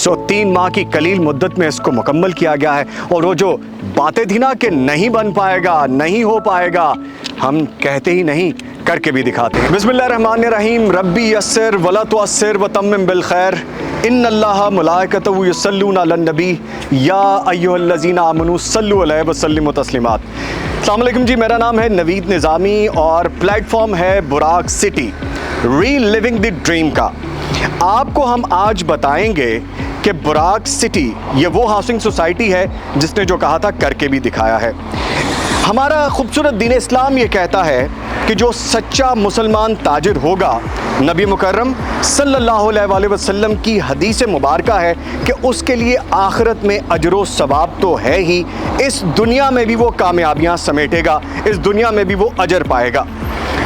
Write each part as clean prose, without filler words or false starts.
सो 3 माह की कलील मुद्दत में इसको मुकम्मल किया गया है। और वो जो बातें थी ना कि नहीं बन पाएगा, नहीं हो पाएगा, हम कहते ही नहीं, करके भी दिखाते हैं। बिस्मिल्लाहिर्रहमानिर्रहीम, रब्बी यस्सिर वला तुअस्सिर व तम्मिम बिल खैर, इन्नल्लाह मलाइकतहु युसल्लूना अलन नबी या अय्युहल्लज़ीना आमनू सल्लु अलैहि व सल्लिमु तस्लीमात। अस्सलाम वालेकुम जी, मेरा नाम है नवीद निज़ामी और प्लेटफॉर्म है बुराक सिटी रीलिविंग द ड्रीम का। आपको हम आज बताएंगे कि बुराक सिटी ये वो हाउसिंग सोसाइटी है जिसने जो कहा था करके भी दिखाया है। हमारा खूबसूरत दीन इस्लाम ये कहता है कि जो सच्चा मुसलमान ताजिर होगा, नबी मुकर्रम सल्लल्लाहु अलैहि वसल्लम की हदीस मुबारका है कि उसके लिए आखिरत में अजर सवाब तो है ही, इस दुनिया में भी वो कामयाबियाँ समेटेगा, इस दुनिया में भी वो अजर पाएगा।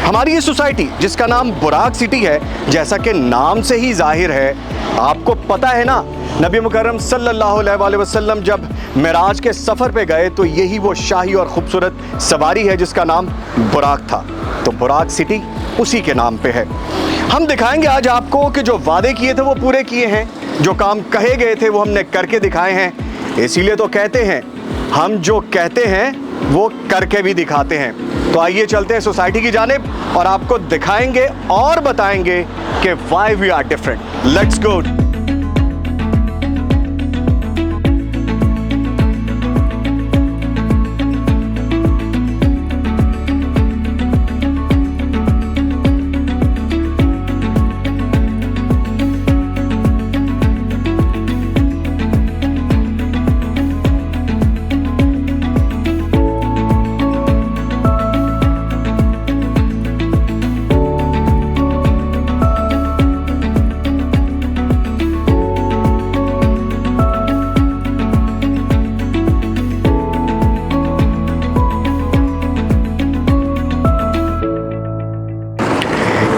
हमारी ये सोसाइटी जिसका नाम बुराक सिटी है, जैसा कि नाम से ही जाहिर है, आपको पता है ना, नबी मुकर्रम सल्लल्लाहु अलैहि वसल्लम जब मिराज के सफ़र पे गए तो यही वो शाही और ख़ूबसूरत सवारी है जिसका नाम बुराक था। तो बुराक सिटी उसी के नाम पे है। हम दिखाएंगे आज आपको कि जो वादे किए थे वो पूरे किए हैं, जो काम कहे गए थे वो हमने करके दिखाए हैं। इसीलिए तो कहते हैं हम जो कहते हैं वो करके भी दिखाते हैं। तो आइए चलते हैं सोसाइटी की जानिब और आपको दिखाएंगे और बताएंगे कि why we are different. Let's go.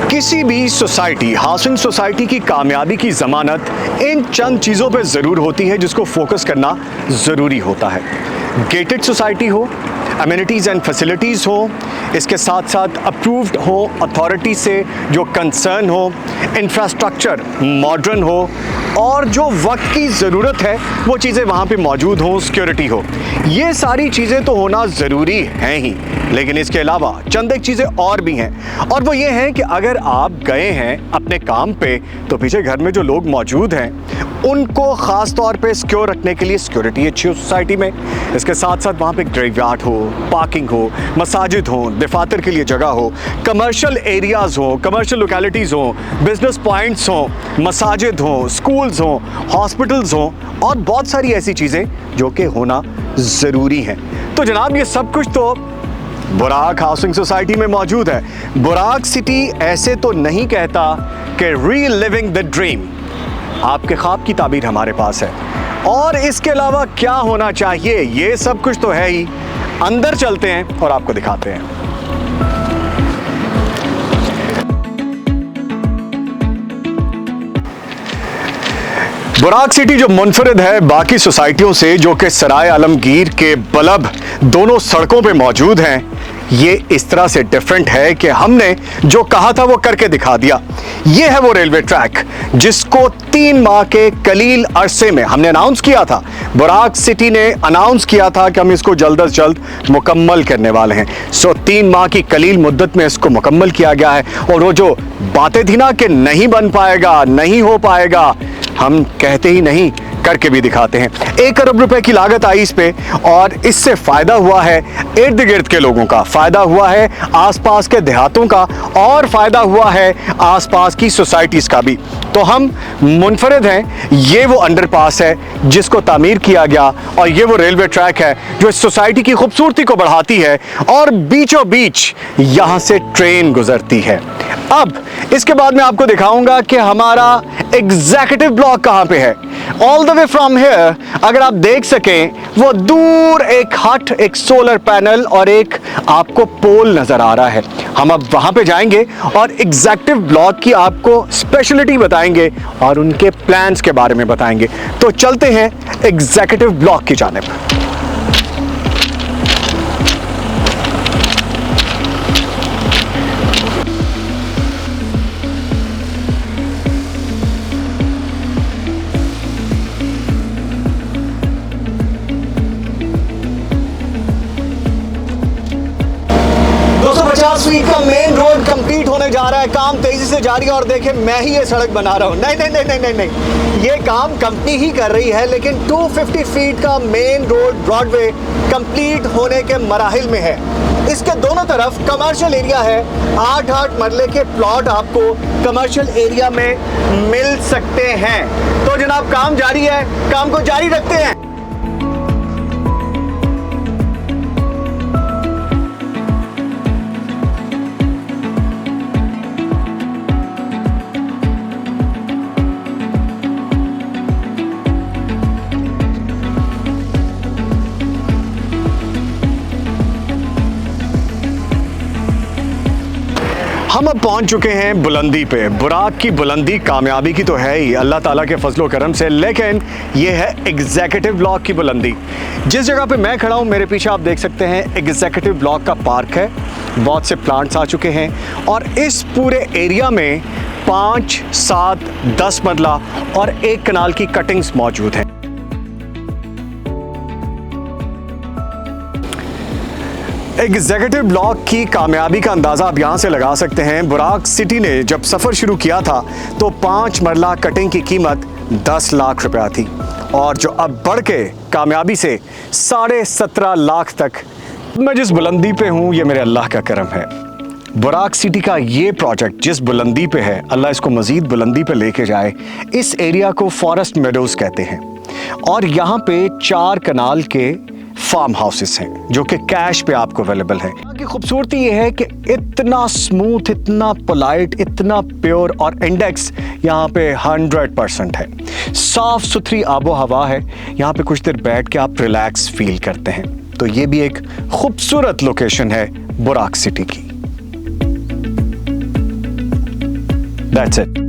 किसी भी सोसाइटी, हाउसिंग सोसाइटी की कामयाबी की ज़मानत इन चंद चीज़ों पे ज़रूर होती है जिसको फोकस करना ज़रूरी होता है। गेटेड सोसाइटी हो, अम्यूनिटीज़ एंड फैसिलिटीज़ हो, इसके साथ साथ अप्रूव्ड हो अथॉरिटी से, जो कंसर्न हो, इंफ्रास्ट्रक्चर मॉडर्न हो और जो वक्त की ज़रूरत है वो चीज़ें वहाँ पे मौजूद हों, सिक्योरिटी हो। ये सारी चीज़ें तो होना ज़रूरी हैं ही, लेकिन इसके अलावा चंद एक चीज़ें और भी हैं, और वो ये हैं कि अगर आप गए हैं अपने काम पे तो पीछे घर में जो लोग मौजूद हैं उनको ख़ास तौर पे सिक्योर रखने के लिए सिक्योरिटी अच्छी हो सोसाइटी में। इसके साथ साथ वहाँ पे ग्रेवयार्ड हो, पार्किंग हो, मसाजिद हो, दफातर के लिए जगह हो, कमर्शियल एरियाज़ हो, कमर्शियल लोकेलिटीज़ हो, बिजनेस पॉइंट्स हो, मसाजिद हो, स्कूल्स हो, हॉस्पिटल्स हो और बहुत सारी ऐसी चीज़ें जो कि होना ज़रूरी हैं। तो जनाब ये सब कुछ तो बुराक हाउसिंग सोसाइटी में मौजूद है। बुराक सिटी ऐसे तो नहीं कहता कि रीलिविंग द ड्रीम, आपके ख्वाब की ताबीर हमारे पास है, और इसके अलावा क्या होना चाहिए ये सब कुछ तो है ही। अंदर चलते हैं और आपको दिखाते हैं। बुराक सिटी जो मुनफरिद है बाकी सोसाइटियों से, जो कि सराय आलमगीर के बलब दोनों सड़कों पे मौजूद हैं, ये इस तरह से डिफरेंट है कि हमने जो कहा था वो करके दिखा दिया। ये है वो रेलवे ट्रैक जिसको 3 माह के कलील अरसे में हमने अनाउंस किया था। बुराक सिटी ने अनाउंस किया था कि हम इसको जल्द अज जल्द मुकम्मल करने वाले हैं। सो 3 माह की कलील मुद्दत में इसको मुकम्मल किया गया है। और वो जो बातें थी ना कि नहीं बन पाएगा, नहीं हो पाएगा, हम कहते ही नहीं, करके भी दिखाते हैं। 1 अरब रुपए की लागत आई इस पे, और इससे फायदा हुआ है इर्द गिर्द के लोगों का, फायदा हुआ है आसपास के देहातों का, और फायदा हुआ है आसपास की सोसाइटीज का भी। तो हम मुनफरिद हैं। ये वो अंडरपास है जिसको तामीर किया गया, और ये वो रेलवे ट्रैक है जो इस सोसाइटी की खूबसूरती को बढ़ाती है, और बीचों बीच यहां से ट्रेन गुजरती है। अब इसके बाद मैं आपको दिखाऊंगा कि हमारा एग्जीक्यूटिव ब्लॉक कहां पे है। All the way from here अगर आप देख सकें, वो दूर एक हट, एक सोलर पैनल और एक आपको पोल नजर आ रहा है। हम अब वहां पे जाएंगे और एग्जीक्यूटिव ब्लॉक की आपको स्पेशलिटी बताएंगे और उनके प्लान्स के बारे में बताएंगे। तो चलते हैं एग्जीक्यूटिव ब्लॉक की जानिब। 50 फीट का मेन रोड कंप्लीट होने जा रहा है, काम तेजी से जारी है। और देखें, मैं ही ये सड़क बना रहा हूँ? नहीं नहीं नहीं नहीं नहीं नहीं, ये काम कंपनी ही कर रही है, लेकिन 250 फीट का मेन रोड ब्रॉडवे कंप्लीट होने के मराहिल में है। इसके दोनों तरफ कमर्शियल एरिया है, 8-8 मरले के प्लॉट आपको कमर्शियल एरिया में मिल सकते हैं। तो जनाब, काम जारी है, काम को जारी रखते हैं। हम अब पहुंच चुके हैं बुलंदी पे। बुराक की बुलंदी कामयाबी की तो है ही अल्लाह ताला के फजलो करम से, लेकिन ये है एग्जीक्यूटिव ब्लॉक की बुलंदी। जिस जगह पे मैं खड़ा हूँ, मेरे पीछे आप देख सकते हैं एग्जीक्यूटिव ब्लॉक का पार्क है, बहुत से प्लांट्स आ चुके हैं और इस पूरे एरिया में 5, 7, 10 मरला और 1 कनाल की कटिंग्स मौजूद हैं। एग्जीक्यूटिव ब्लॉक की कामयाबी का अंदाज़ा आप यहाँ से लगा सकते हैं। बुराक सिटी ने जब सफ़र शुरू किया था तो 5 मरला कटिंग की कीमत 10 लाख रुपया थी, और जो अब बढ़ के कामयाबी से 17.5 लाख तक। मैं जिस बुलंदी पे हूँ, ये मेरे अल्लाह का करम है। बुराक सिटी का ये प्रोजेक्ट जिस बुलंदी पे है, अल्लाह इसको मज़ीद बुलंदी पे लेके जाए। इस एरिया को फॉरेस्ट मेडोज़ कहते हैं और यहाँ पे 4 कनाल के फार्म हाउसेस हैं जो कि कैश पे आपको अवेलेबल हैं। यहाँ की खूबसूरती ये है कि इतना स्मूथ, इतना पोलाइट, इतना प्योर और इंडेक्स यहाँ पे 100% है। साफ सुथरी आबो हवा है, यहाँ पे कुछ देर बैठ के आप रिलैक्स फील करते हैं। तो ये भी एक खूबसूरत लोकेशन है बुराक सिटी की। That's it.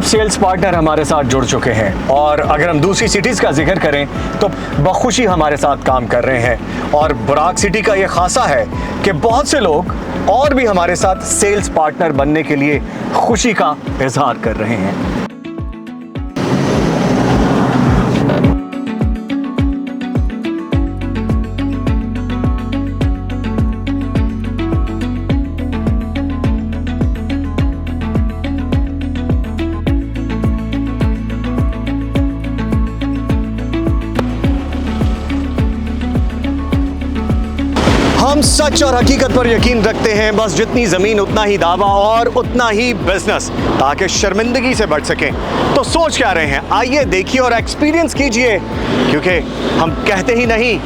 सेल्स पार्टनर हमारे साथ जुड़ चुके हैं और अगर हम दूसरी सिटीज़ का जिक्र करें तो बखुशी हमारे साथ काम कर रहे हैं। और बुराक सिटी का ये खासा है कि बहुत से लोग और भी हमारे साथ सेल्स पार्टनर बनने के लिए खुशी का इजहार कर रहे हैं। हम सच और हकीकत पर यकीन रखते हैं, बस जितनी ज़मीन उतना ही दावा और उतना ही बिजनेस, ताकि शर्मिंदगी से बच सकें। तो सोच क्या रहे हैं? आइए देखिए और एक्सपीरियंस कीजिए, क्योंकि हम कहते ही नहीं,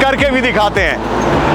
करके भी दिखाते हैं।